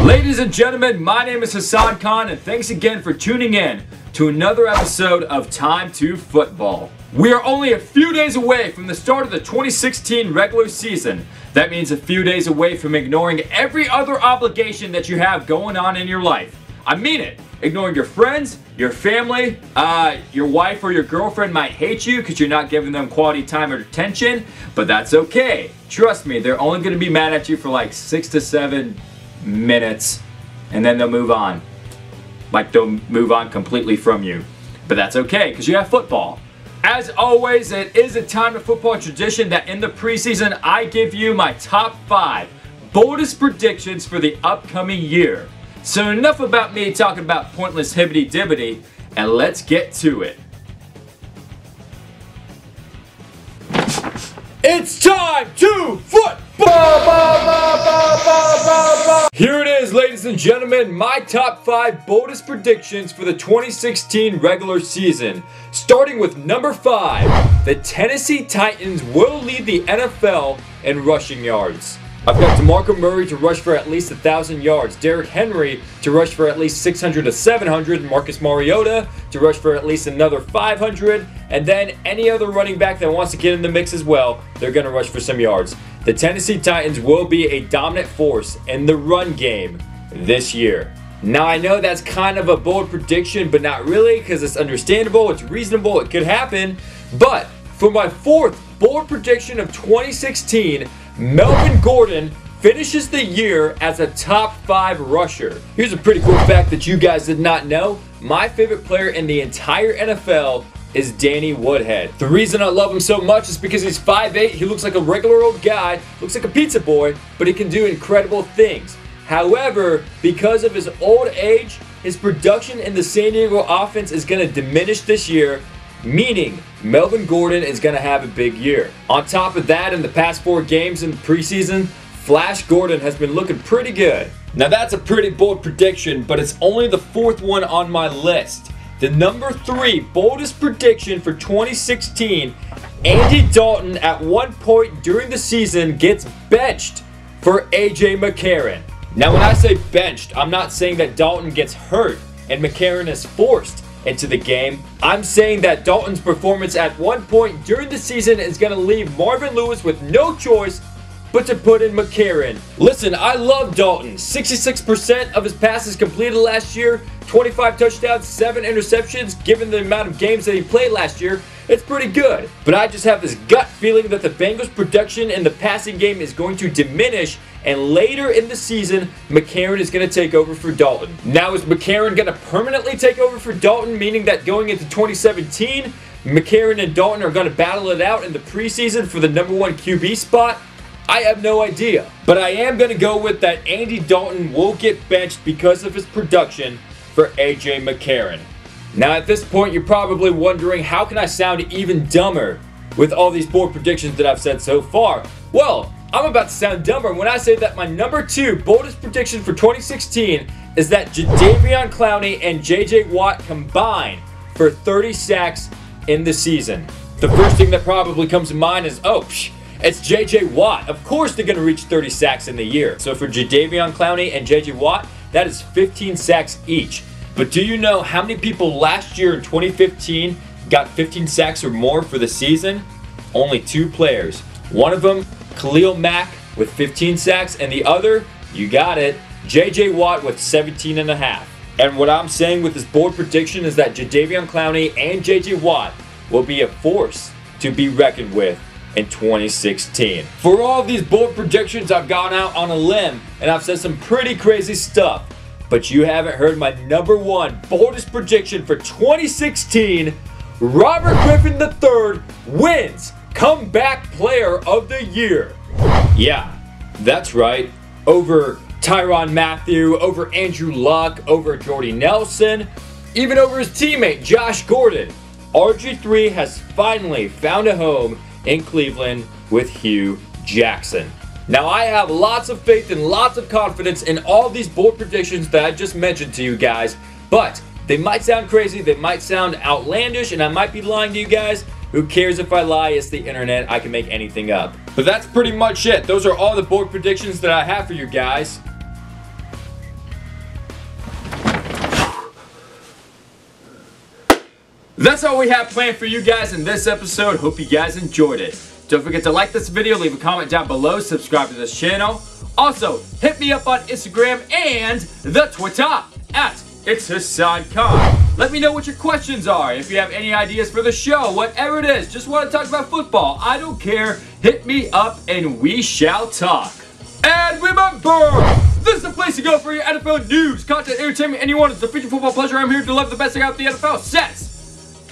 Ladies and gentlemen, my name is Hassan Khan, and thanks again for tuning in to another episode of Time to Football. We are only a few days away from the start of the 2016 regular season. That means a few days away from ignoring every other obligation that you have going on in your life. I mean it. Ignoring your friends, your family, your wife or your girlfriend might hate you because you're not giving them quality time or attention, but that's okay. Trust me, they're only going to be mad at you for like 6 to 7 minutes, and then they'll move on. Like they'll move on completely from you. But that's okay, because you have football. As always, it is a Time to Football tradition that in the preseason, I give you my top 5 boldest predictions for the upcoming year. So enough about me talking about pointless hibbity-dibbity, and let's get to it. It's time to football! Here it is, ladies and gentlemen, my top 5 boldest predictions for the 2016 regular season. Starting with number 5, the Tennessee Titans will lead the NFL in rushing yards. I've got DeMarco Murray to rush for at least 1,000 yards, Derrick Henry to rush for at least 600 to 700, Marcus Mariota to rush for at least another 500, and then any other running back that wants to get in the mix as well, they're going to rush for some yards. The Tennessee Titans will be a dominant force in the run game this year. Now I know that's kind of a bold prediction, but not really, because it's understandable, it's reasonable, it could happen. But for my 4th bold prediction of 2016, Melvin Gordon finishes the year as a top 5 rusher. Here's a pretty cool fact that you guys did not know. My favorite player in the entire NFL is Danny Woodhead. The reason I love him so much is because he's 5'8", he looks like a regular old guy, looks like a pizza boy, but he can do incredible things. However, because of his old age, his production in the San Diego offense is going to diminish this year, meaning Melvin Gordon is going to have a big year. On top of that, in the past 4 games in the preseason, Flash Gordon has been looking pretty good. Now that's a pretty bold prediction, but it's only the 4th one on my list. The number 3 boldest prediction for 2016, Andy Dalton at one point during the season gets benched for AJ McCarron. Now when I say benched, I'm not saying that Dalton gets hurt and McCarron is forced into the game. I'm saying that Dalton's performance at one point during the season is going to leave Marvin Lewis with no choice but to put in McCarron. Listen, I love Dalton. 66% of his passes completed last year, 25 touchdowns, 7 interceptions. Given the amount of games that he played last year, it's pretty good. But I just have this gut feeling that the Bengals' production in the passing game is going to diminish, and later in the season, McCarron is going to take over for Dalton. Now, is McCarron going to permanently take over for Dalton, meaning that going into 2017, McCarron and Dalton are going to battle it out in the preseason for the number 1 QB spot? I have no idea. But I am going to go with that Andy Dalton will get benched because of his production for AJ McCarron. Now at this point, you're probably wondering, how can I sound even dumber with all these bold predictions that I've said so far? Well, I'm about to sound dumber when I say that my number 2 boldest prediction for 2016 is that Jadeveon Clowney and JJ Watt combine for 30 sacks in the season. The first thing that probably comes to mind is, it's JJ Watt. Of course they're going to reach 30 sacks in the year. So for Jadeveon Clowney and JJ Watt, that is 15 sacks each. But do you know how many people last year in 2015 got 15 sacks or more for the season? Only 2 players. One of them, Khalil Mack with 15 sacks, and the other, you got it, JJ Watt with 17.5. And what I'm saying with this bold prediction is that Jadeveon Clowney and JJ Watt will be a force to be reckoned with in 2016. For all of these bold predictions, I've gone out on a limb and I've said some pretty crazy stuff. But you haven't heard my number 1 boldest prediction for 2016. Robert Griffin III wins Comeback Player of the Year. Yeah, that's right. Over Tyrann Mathieu, over Andrew Luck, over Jordy Nelson, even over his teammate Josh Gordon. RG3 has finally found a home in Cleveland with Hugh Jackson. Now I have lots of faith and lots of confidence in all these bold predictions that I just mentioned to you guys, but they might sound crazy, they might sound outlandish, and I might be lying to you guys. Who cares if I lie? It's the internet. I can make anything up. But that's pretty much it. Those are all the bold predictions that I have for you guys. That's all we have planned for you guys in this episode. Hope you guys enjoyed it. Don't forget to like this video, leave a comment down below, subscribe to this channel. Also, hit me up on Instagram and the Twitter at It's Hassan Khan. Let me know what your questions are. If you have any ideas for the show, whatever it is, just want to talk about football, I don't care. Hit me up and we shall talk. And remember, this is the place to go for your NFL news, content, entertainment, anyone. It's the Future Football Pleasure. I'm here to love the best thing out of the NFL since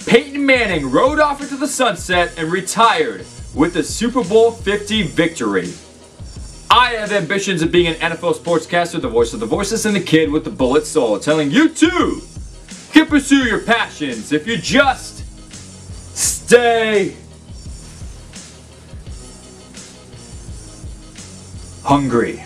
Peyton Manning rode off into the sunset and retired with the Super Bowl 50 victory. I have ambitions of being an NFL sportscaster, the voice of the voiceless, and the kid with the bullet soul, telling you too can pursue your passions if you just stay hungry.